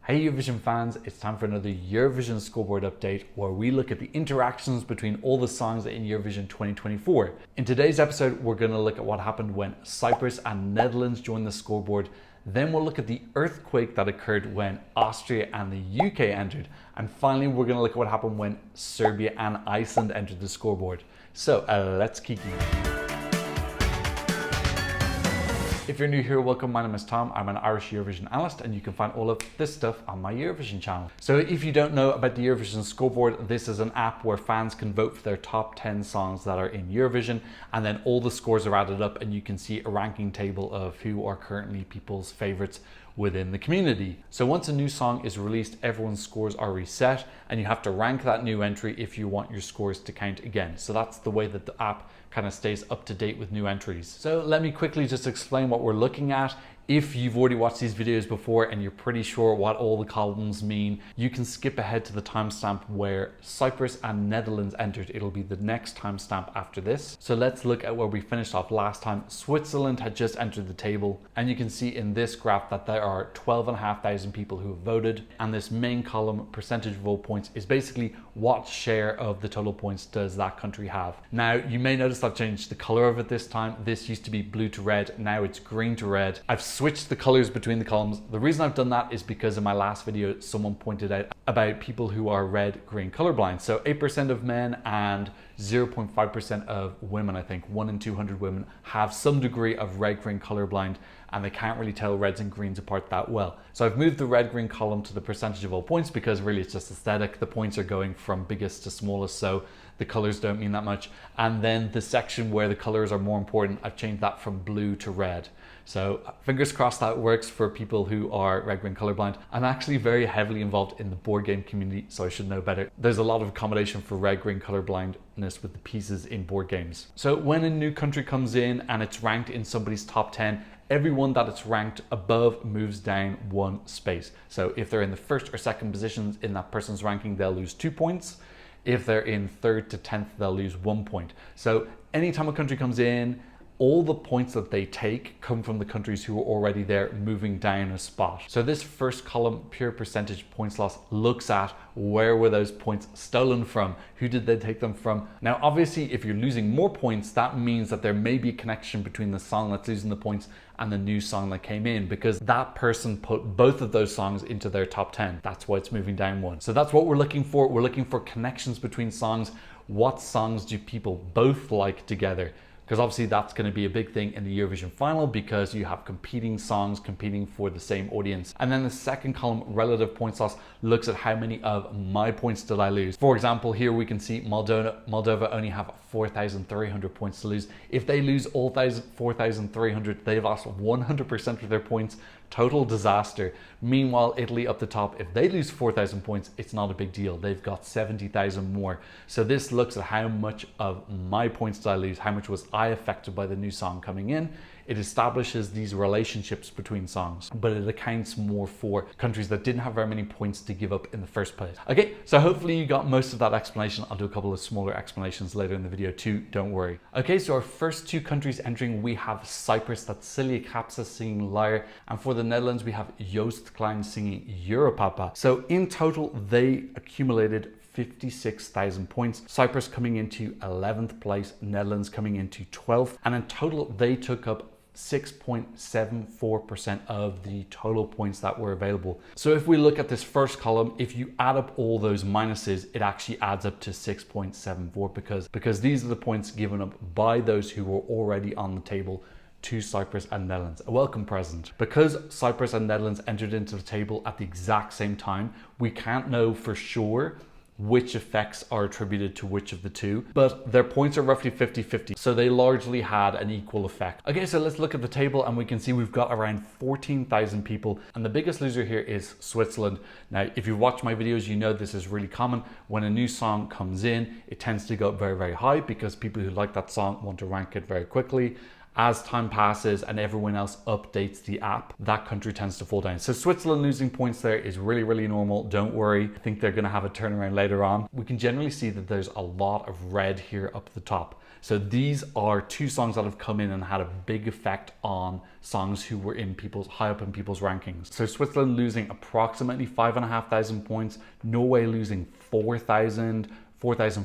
Hey Eurovision fans, it's time for another Eurovision Scoreboard update where we look at the interactions between all the songs in Eurovision 2024. In today's episode, we're going to look at what happened when Cyprus and Netherlands joined the scoreboard. Then we'll look at the earthquake that occurred when Austria and the UK entered. And finally, we're going to look at what happened when Serbia and Iceland entered the scoreboard. So let's kiki. If you're new here, welcome. My name is Tom. I'm an Irish Eurovision analyst, and you can find all of this stuff on my Eurovision channel. So if you don't know about the Eurovision Scoreboard, this is an app where fans can vote for their top 10 songs that are in Eurovision, and then all the scores are added up and you can see a ranking table of who are currently people's favorites within the community. So once a new song is released, everyone's scores are reset and you have to rank that new entry if you want your scores to count again. So that's the way that the app kind of stays up to date with new entries. So let me quickly just explain what we're looking at. If you've already watched these videos before and you're pretty sure what all the columns mean, you can skip ahead to the timestamp where Cyprus and Netherlands entered. It'll be the next timestamp after this. So let's look at where we finished off last time. Switzerland had just entered the table, and you can see in this graph that there are 12,500 people who have voted, and this main column, percentage of all points, is basically what share of the total points does that country have. Now, you may notice I've changed the color of it this time. This used to be blue to red, now it's green to red. I've switched the colors between the columns. The reason I've done that is because in my last video, someone pointed out about people who are red-green colorblind. So 8% of men and 0.5% of women, I think 1 in 200 women have some degree of red-green colorblind, and they can't really tell reds and greens apart that well. So I've moved the red-green column to the percentage of all points because really it's just aesthetic. The points are going from biggest to smallest, so the colors don't mean that much. And then the section where the colors are more important, I've changed that from blue to red. So fingers crossed that works for people who are red-green colorblind. I'm actually very heavily involved in the board game community, so I should know better. There's a lot of accommodation for red-green colorblindness with the pieces in board games. So when a new country comes in and it's ranked in somebody's top 10, everyone that it's ranked above moves down 1 space. So if they're in the first or second positions in that person's ranking, they'll lose 2 points. If they're in 3rd to 10th, they'll lose 1 point. So anytime a country comes in, all the points that they take come from the countries who are already there, moving down a spot. So this first column, pure percentage points loss, looks at where were those points stolen from? Who did they take them from? Now, obviously, if you're losing more points, that means that there may be a connection between the song that's losing the points and the new song that came in, because that person put both of those songs into their top 10. That's why it's moving down 1. So that's what we're looking for. We're looking for connections between songs. What songs do people both like together? Because obviously that's going to be a big thing in the Eurovision final, because you have competing songs competing for the same audience. And then the second column, relative points loss, looks at how many of my points did I lose. For example, here we can see Moldova only have 4,300 points to lose. If they lose all 4,300, they've lost 100% of their points. Total disaster. Meanwhile, Italy up the top, if they lose 4,000 points, it's not a big deal. They've got 70,000 more. So this looks at how much of my points did I lose, how much was I affected by the new song coming in. It establishes these relationships between songs, but it accounts more for countries that didn't have very many points to give up in the first place. Okay, so hopefully you got most of that explanation. I'll do a couple of smaller explanations later in the video too, don't worry. Okay, so our first 2 countries entering, we have Cyprus, that's Celia Kapsa singing Liar, and for the Netherlands, we have Joost Klein singing Europapa. So in total, they accumulated 56,000 points. Cyprus coming into 11th place, Netherlands coming into 12th, and in total, they took up 6.74% of the total points that were available. So if we look at this first column, if you add up all those minuses, it actually adds up to 6.74 because these are the points given up by those who were already on the table to Cyprus and Netherlands. A welcome present. Because Cyprus and Netherlands entered into the table at the exact same time, we can't know for sure which effects are attributed to which of the two, but their points are roughly 50-50, so they largely had an equal effect. Okay, so let's look at the table and we can see we've got around 14,000 people, and the biggest loser here is Switzerland. Now, if you've watched my videos, you know this is really common. When a new song comes in, it tends to go up very, very high because people who like that song want to rank it very quickly. As time passes and everyone else updates the app, that country tends to fall down. So Switzerland losing points there is really, really normal. Don't worry. I think they're going to have a turnaround later on. We can generally see that there's a lot of red here up the top. So these are two songs that have come in and had a big effect on songs who were in high up in people's rankings. So Switzerland losing approximately 5,500 points, Norway losing 4,000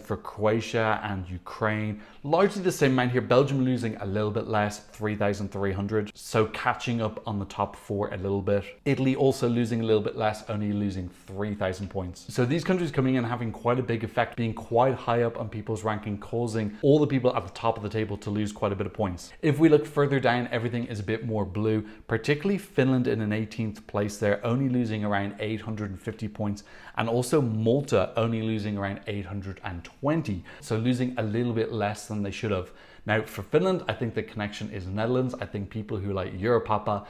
for Croatia and Ukraine. Largely the same amount here. Belgium losing a little bit less, 3,300. So catching up on the top four a little bit. Italy also losing a little bit less, only losing 3,000 points. So these countries coming in having quite a big effect, being quite high up on people's ranking, causing all the people at the top of the table to lose quite a bit of points. If we look further down, everything is a bit more blue, particularly Finland in an 18th place there, only losing around 850 points, and also Malta only losing around 820. So losing a little bit less than they should have. Now for Finland, I think the connection is Netherlands. I think people who like Europapa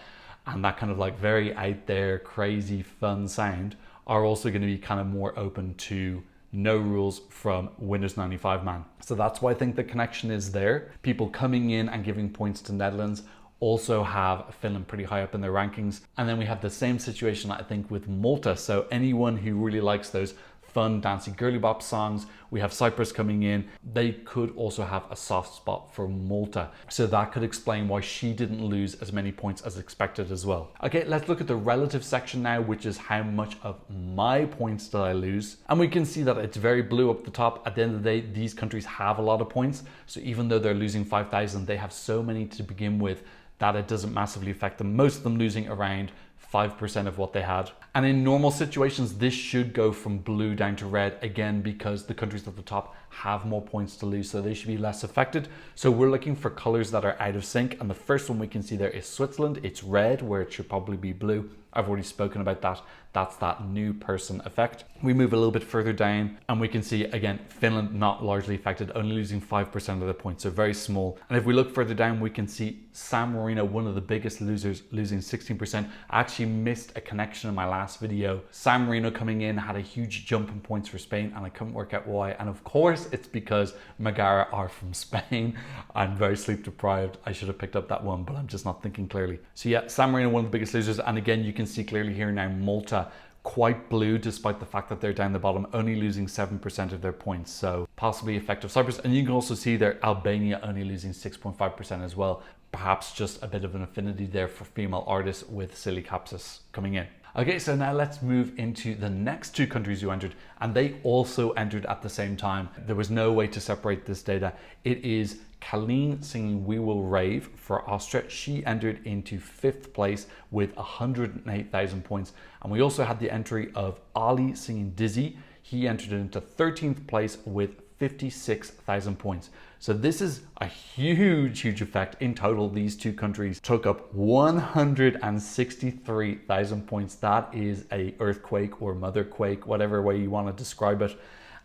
and that kind of like very out there, crazy, fun sound are also going to be kind of more open to no rules from Windows 95 man. So that's why I think the connection is there. People coming in and giving points to Netherlands also have Finland pretty high up in their rankings. And then we have the same situation, I think, with Malta. So anyone who really likes those fun, dancey, girly bop songs, we have Cyprus coming in. They could also have a soft spot for Malta. So that could explain why she didn't lose as many points as expected as well. Okay, let's look at the relative section now, which is how much of my points did I lose? And we can see that it's very blue up the top. At the end of the day, these countries have a lot of points. So even though they're losing 5,000, they have so many to begin with that it doesn't massively affect them. Most of them losing around 5% of what they had. And in normal situations, this should go from blue down to red again, because the countries at the top have more points to lose, so they should be less affected. So we're looking for colors that are out of sync. And the first one we can see there is Switzerland. It's red where it should probably be blue. I've already spoken about that. That's that new person effect. We move a little bit further down and we can see again, Finland not largely affected, only losing 5% of the points, so very small. And if we look further down, we can see San Marino, one of the biggest losers, losing 16%. I actually missed a connection in my last video. San Marino coming in had a huge jump in points for Spain and I couldn't work out why. And of course, it's because Megara are from Spain. I'm very sleep deprived. I should have picked up that one, but I'm just not thinking clearly. So yeah, San Marino, one of the biggest losers. And again, you can see clearly here now Malta, quite blue despite the fact that they're down the bottom, only losing 7% of their points. So possibly effective Cyprus. And you can also see there Albania only losing 6.5% as well. Perhaps just a bit of an affinity there for female artists with Silly Capsis coming in. Okay, so now let's move into the next two countries who entered, and they also entered at the same time. There was no way to separate this data. It is Colleen singing We Will Rave for Austria. She entered into 5th place with 108,000 points. And we also had the entry of Ali singing Dizzy. He entered into 13th place with 56,000 points. So this is a huge effect. In total, these two countries took up 163,000 points. That is a earthquake or motherquake, whatever way you want to describe it.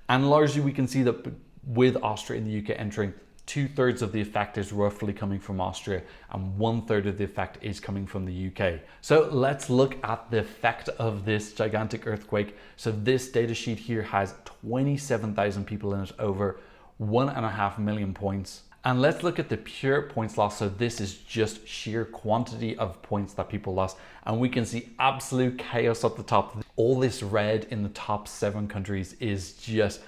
And largely we can see that with Austria and the UK entering, 2/3 of the effect is roughly coming from Austria and 1/3 of the effect is coming from the UK. So let's look at the effect of this gigantic earthquake. So this data sheet here has 27,000 people in it, over 1.5 million points. And let's look at the pure points lost. So this is just sheer quantity of points that people lost. And we can see absolute chaos at the top. All this red in the top 7 countries is just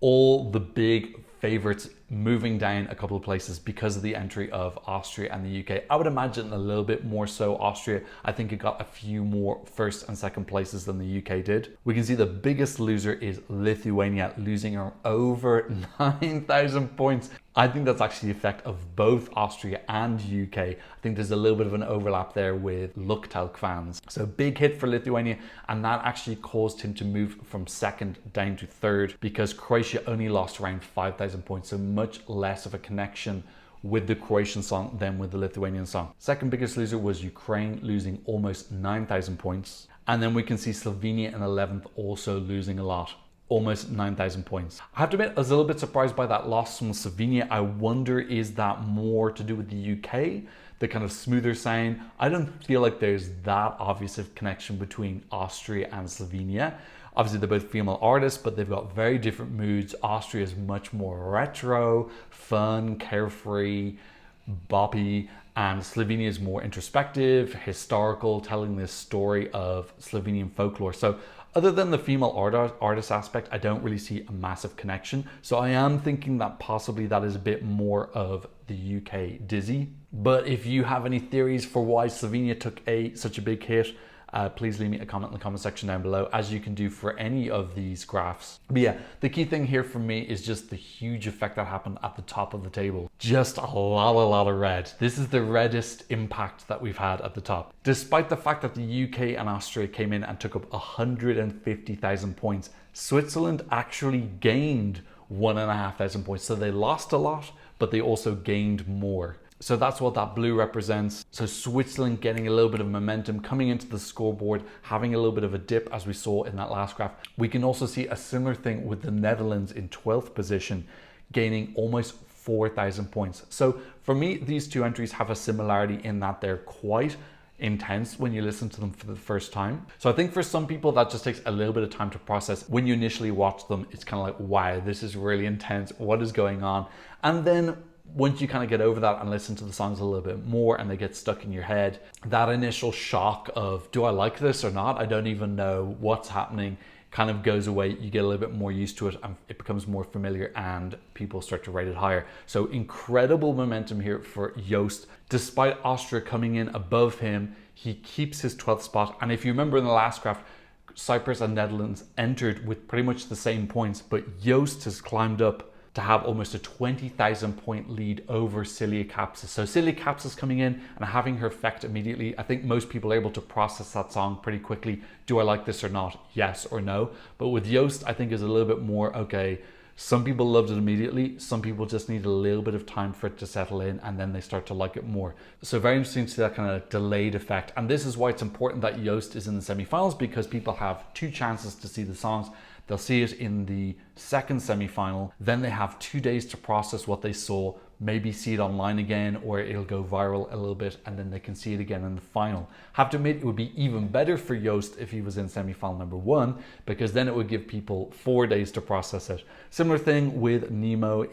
all the big favorites moving down a couple of places because of the entry of Austria and the UK. I would imagine a little bit more so Austria. I think it got a few more first and second places than the UK did. We can see the biggest loser is Lithuania, losing over 9,000 points. I think that's actually the effect of both Austria and UK. I think there's a little bit of an overlap there with Luktelk fans. So big hit for Lithuania, and that actually caused him to move from 2nd down to 3rd because Croatia only lost around 5,000 points. So much less of a connection with the Croatian song than with the Lithuanian song. Second biggest loser was Ukraine, losing almost 9,000 points. And then we can see Slovenia in 11th also losing a lot, almost 9,000 points. I have to admit, I was a little bit surprised by that loss from Slovenia. I wonder, is that more to do with the UK? The kind of smoother sound? I don't feel like there's that obvious of connection between Austria and Slovenia. Obviously, they're both female artists, but they've got very different moods. Austria is much more retro, fun, carefree, boppy, And Slovenia is more introspective, historical, telling this story of Slovenian folklore. So other than the female artist aspect, I don't really see a massive connection. So I am thinking that possibly that is a bit more of the UK Dizzy. But if you have any theories for why Slovenia took such a big hit, please leave me a comment in the comment section down below, as you can do for any of these graphs. But yeah, the key thing here for me is just the huge effect that happened at the top of the table. Just a lot of red. This is the reddest impact that we've had at the top. Despite the fact that the UK and Austria came in and took up 150,000 points, Switzerland actually gained 1,500 points. So they lost a lot, but they also gained more. So that's what that blue represents. So Switzerland getting a little bit of momentum, coming into the scoreboard, having a little bit of a dip as we saw in that last graph. We can also see a similar thing with the Netherlands in 12th position, gaining almost 4,000 points. So for me, these two entries have a similarity in that they're quite intense when you listen to them for the first time. So I think for some people that just takes a little bit of time to process. When you initially watch them, it's kind of like, wow, this is really intense. What is going on? And then once you kind of get over that and listen to the songs a little bit more and they get stuck in your head, that initial shock of, do I like this or not? I don't even know what's happening, kind of goes away. You get a little bit more used to it and it becomes more familiar and people start to rate it higher. So incredible momentum here for Joost. Despite Austria coming in above him, he keeps his 12th spot. And if you remember in the last graph, Cyprus and Netherlands entered with pretty much the same points, but Joost has climbed up to have almost a 20,000 point lead over Celia Capsis. So Celia Capsis coming in and having her effect immediately. I think most people are able to process that song pretty quickly. Do I like this or not? Yes or no. But with Joost, I think is a little bit more, okay, some people loved it immediately. Some people just need a little bit of time for it to settle in and then they start to like it more. So very interesting to see that kind of delayed effect. And this is why it's important that Joost is in the semi-finals, because people have two chances to see the songs. They'll see it in the second semi-final, then they have 2 days to process what they saw, maybe see it online again, or it'll go viral a little bit, and then they can see it again in the final. Have to admit, it would be even better for Joost if he was in semi-final number 1, because then it would give people 4 days to process it. Similar thing with Nemo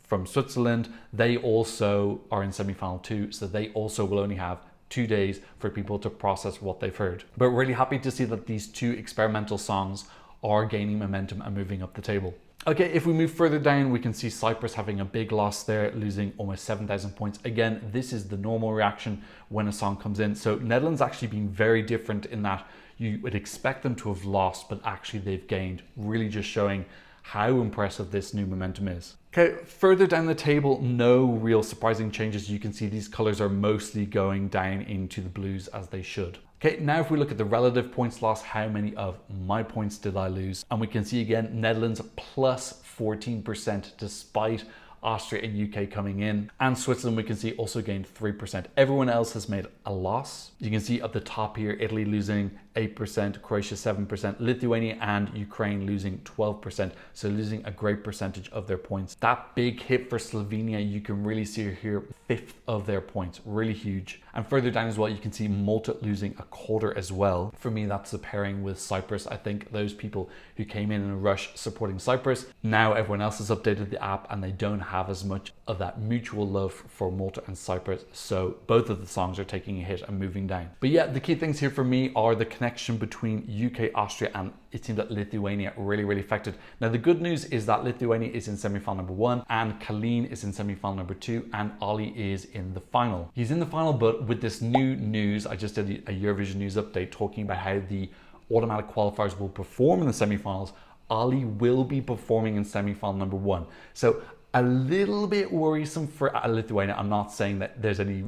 from Switzerland. They also are in semi-final 2, so they also will only have 2 days for people to process what they've heard. But really happy to see that these two experimental songs are gaining momentum and moving up the table. Okay, if we move further down, we can see Cyprus having a big loss there, losing almost 7,000 points. Again, this is the normal reaction when a song comes in. So Netherlands actually being very different in that you would expect them to have lost, but actually they've gained, really just showing how impressive this new momentum is. Okay, further down the table, no real surprising changes. You can see these colors are mostly going down into the blues as they should. Okay, now if we look at the relative points loss, how many of my points did I lose? And we can see again, Netherlands plus 14% despite Austria and UK coming in. And Switzerland, we can see, also gained 3%. Everyone else has made a loss. You can see at the top here, Italy losing 8%, Croatia 7%, Lithuania and Ukraine losing 12%. So losing a great percentage of their points. That big hit for Slovenia, you can really see here, 5th of their points, really huge. And further down as well, you can see Malta losing a quarter as well. For me, that's the pairing with Cyprus. I think those people who came in a rush supporting Cyprus, now everyone else has updated the app and they don't have as much of that mutual love for Malta and Cyprus. So both of the songs are taking a hit and moving down. But yeah, the key things here for me are the connection between UK, Austria, and it seemed that Lithuania really affected. Now the good news is that Lithuania is in semi-final number 1 and Kalin is in semi-final number 2 and Ollie is in the final. He's in the final, but with this new news, I just did a Eurovision news update talking about how the automatic qualifiers will perform in the semi-finals. Ollie will be performing in semi-final number 1. So a little bit worrisome for Lithuania. I'm not saying that there's any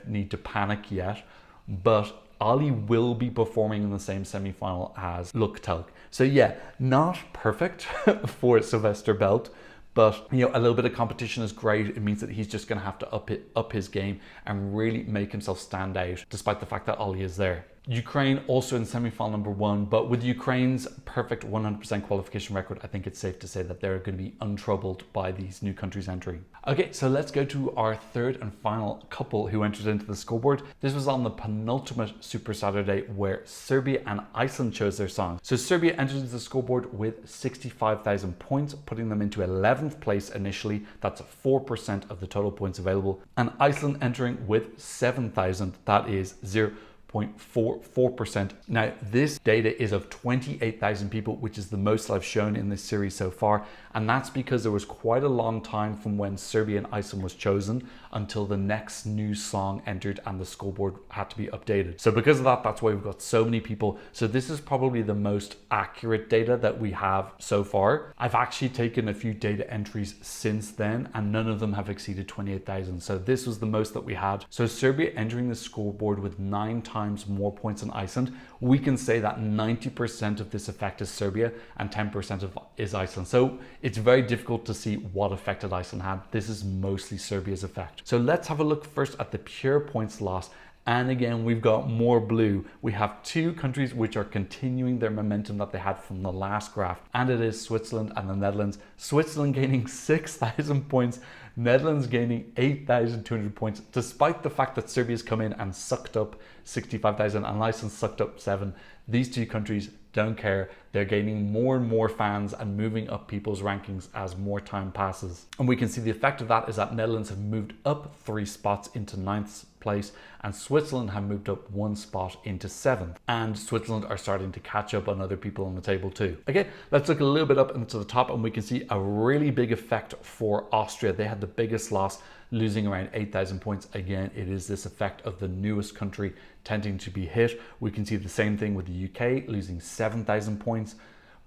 need to panic yet, but Ollie will be performing in the same semi-final as Luktelk. So yeah, not perfect for Sylvester Belt, but you know, a little bit of competition is great. It means that he's just going to have to up his game and really make himself stand out, despite the fact that Ollie is there. Ukraine also in semi-final number 1, but with Ukraine's perfect 100% qualification record, I think it's safe to say that they're going to be untroubled by these new countries entering. Okay, so let's go to our third and final couple who entered into the scoreboard. This was on the penultimate Super Saturday where Serbia and Iceland chose their songs. So Serbia entered into the scoreboard with 65,000 points, putting them into 11th place initially. That's 4% of the total points available. And Iceland entering with 7,000, that is 0.44%. Now, this data is of 28,000 people, which is the most I've shown in this series so far. And that's because there was quite a long time from when Serbia and Iceland was chosen until the next new song entered and the scoreboard had to be updated. So because of that, that's why we've got so many people. So this is probably the most accurate data that we have so far. I've actually taken a few data entries since then and none of them have exceeded 28,000. So this was the most that we had. So Serbia entering the scoreboard with 9 times more points than Iceland. We can say that 90% of this effect is Serbia and 10% is Iceland. So it's very difficult to see what effect that Iceland had. This is mostly Serbia's effect. So let's have a look first at the pure points loss. And again, we've got more blue. We have 2 countries which are continuing their momentum that they had from the last graph. And it is Switzerland and the Netherlands. Switzerland gaining 6,000 points, Netherlands gaining 8,200 points, despite the fact that Serbia's come in and sucked up 65,000 and Iceland sucked up 7. These 2 countries don't care. They're gaining more and more fans and moving up people's rankings as more time passes. And we can see the effect of that is that Netherlands have moved up 3 spots into 9th place and Switzerland have moved up 1 spot into 7th. And Switzerland are starting to catch up on other people on the table too. Okay, let's look a little bit up into the top and we can see a really big effect for Austria. They had the biggest loss, losing around 8,000 points. Again, it is this effect of the newest country tending to be hit. We can see the same thing with the UK, losing 7,000 points,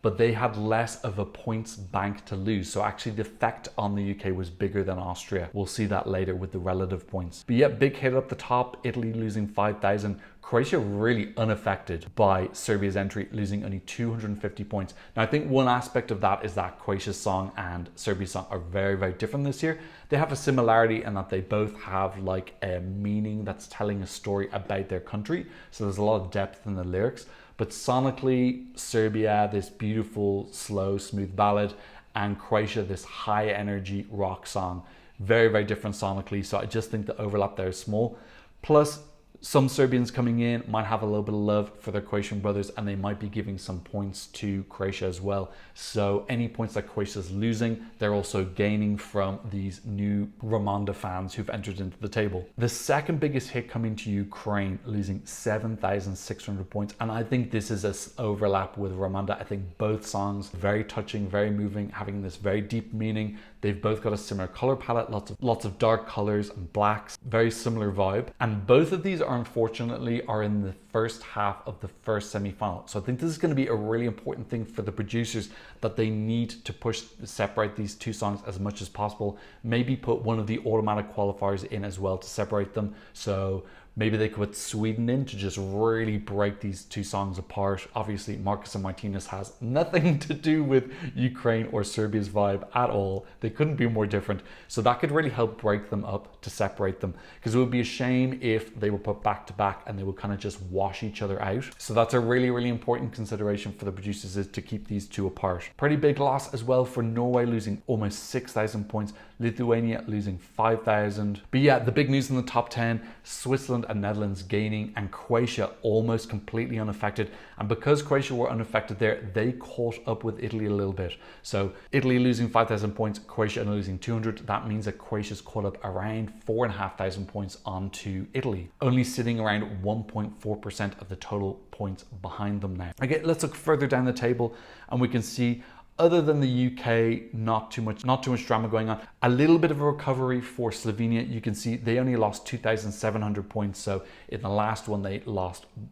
but they had less of a points bank to lose. So actually the effect on the UK was bigger than Austria. We'll see that later with the relative points. But yeah, big hit up the top, Italy losing 5,000. Croatia really unaffected by Serbia's entry, losing only 250 points. Now I think one aspect of that is that Croatia's song and Serbia's song are very, very different this year. They have a similarity in that they both have like a meaning that's telling a story about their country. So there's a lot of depth in the lyrics. But sonically, Serbia, this beautiful, slow, smooth ballad, and Croatia, this high energy rock song. Very, very different sonically. So I just think the overlap there is small. Plus, some Serbians coming in might have a little bit of love for their Croatian brothers and they might be giving some points to Croatia as well. So any points that Croatia's losing, they're also gaining from these new Ramonda fans who've entered into the table. The second biggest hit coming to Ukraine, losing 7,600 points. And I think this is an overlap with Ramonda. I think both songs, very touching, very moving, having this very deep meaning. They've both got a similar color palette, lots of dark colors and blacks, very similar vibe. And both of these are unfortunately in the first half of the first semi-final. So I think this is going to be a really important thing for the producers, that they need to separate these 2 songs as much as possible. Maybe put one of the automatic qualifiers in as well to separate them. So maybe they could put Sweden in to just really break these 2 songs apart. Obviously, Marcus and Martinez has nothing to do with Ukraine or Serbia's vibe at all. They couldn't be more different. So that could really help break them up to separate them, because it would be a shame if they were put back to back and they would kind of just wash each other out. So that's a really, really important consideration for the producers, is to keep these 2 apart. Pretty big loss as well for Norway, losing almost 6,000 points. Lithuania losing 5,000. But yeah, the big news in the top 10, Switzerland and Netherlands gaining, and Croatia almost completely unaffected. And because Croatia were unaffected there, they caught up with Italy a little bit. So Italy losing 5,000 points, Croatia only losing 200. That means that Croatia's caught up around 4,500 points onto Italy, only sitting around 1.4% of the total points behind them now. Okay, let's look further down the table and we can see, other than the UK, not too much drama going on. A little bit of a recovery for Slovenia. You can see they only lost 2,700 points. So in the last one, they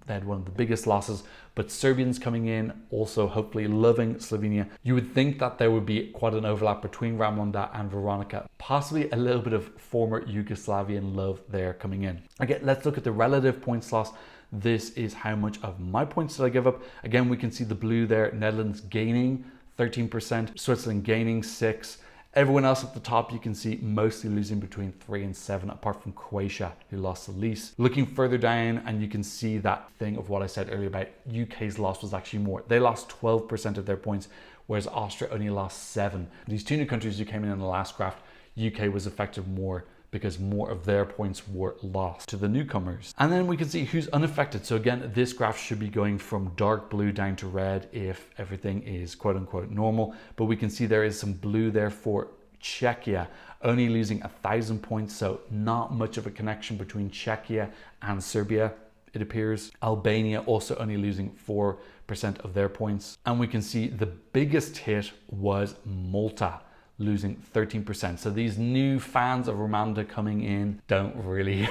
had one of the biggest losses. But Serbians coming in, also hopefully loving Slovenia. You would think that there would be quite an overlap between Ramonda and Veronica. Possibly a little bit of former Yugoslavian love there coming in. Okay, let's look at the relative points loss. This is how much of my points did I give up. Again, we can see the blue there, Netherlands gaining 13%, Switzerland gaining 6%, Everyone else at the top, you can see mostly losing between 3 and 7, apart from Croatia, who lost the least. Looking further down, and you can see that thing of what I said earlier about UK's loss was actually more. They lost 12% of their points, whereas Austria only lost 7. These two new countries who came in the last graph, UK was affected more because more of their points were lost to the newcomers. And then we can see who's unaffected. So again, this graph should be going from dark blue down to red if everything is quote unquote normal. But we can see there is some blue there for Czechia, only losing 1,000 points. So not much of a connection between Czechia and Serbia, it appears. Albania also only losing 4% of their points. And we can see the biggest hit was Malta, losing 13%. So these new fans of Romanda coming in don't really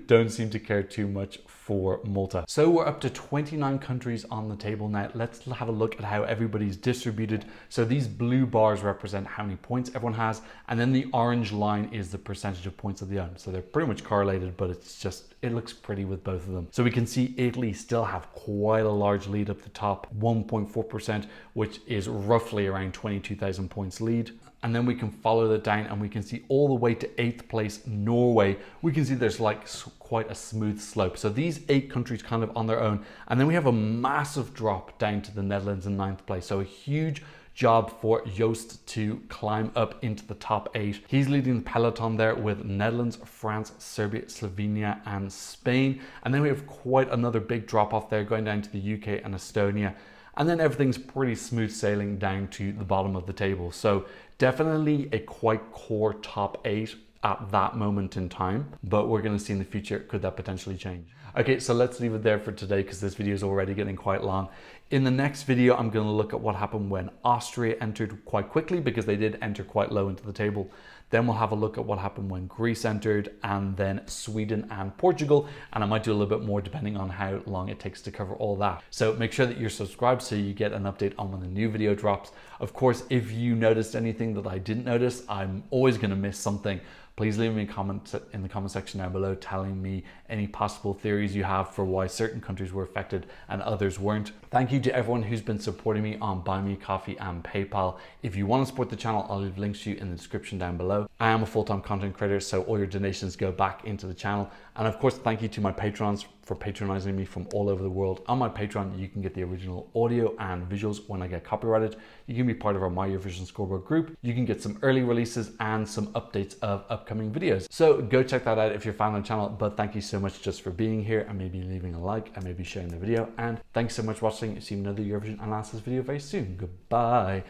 don't seem to care too much for Malta. So we're up to 29 countries on the table now. Let's have a look at how everybody's distributed. So these blue bars represent how many points everyone has, and then the orange line is the percentage of points of the other. So they're pretty much correlated, but it looks pretty with both of them. So we can see Italy still have quite a large lead up the top, 1.4%, which is roughly around 22,000 points lead. And then we can follow that down and we can see all the way to 8th place, Norway. We can see there's like quite a smooth slope. So these 8 countries kind of on their own. And then we have a massive drop down to the Netherlands in 9th place. So a huge job for Joost to climb up into the top 8. He's leading the peloton there with Netherlands, France, Serbia, Slovenia, and Spain. And then we have quite another big drop off there going down to the UK and Estonia. And then everything's pretty smooth sailing down to the bottom of the table. So definitely a quite core top 8 at that moment in time, but we're going to see in the future, could that potentially change? Okay, so let's leave it there for today because this video is already getting quite long. In the next video, I'm going to look at what happened when Austria entered quite quickly, because they did enter quite low into the table. Then we'll have a look at what happened when Greece entered, and then Sweden and Portugal. And I might do a little bit more depending on how long it takes to cover all that. So make sure that you're subscribed so you get an update on when the new video drops. Of course, if you noticed anything that I didn't notice, I'm always going to miss something. Please leave me a comment in the comment section down below telling me any possible theories you have for why certain countries were affected and others weren't. Thank you to everyone who's been supporting me on Buy Me Coffee and PayPal. If you want to support the channel, I'll leave links to you in the description down below. I am a full-time content creator, so all your donations go back into the channel. And of course, thank you to my patrons for patronizing me from all over the world. On my Patreon, you can get the original audio and visuals when I get copyrighted. You can be part of our My Eurovision Scoreboard group. You can get some early releases and some updates of upcoming videos. So go check that out if you're a fan of the channel. But thank you so much just for being here, and maybe leaving a like and maybe sharing the video. And thanks so much for watching. See you in another Eurovision analysis video very soon. Goodbye.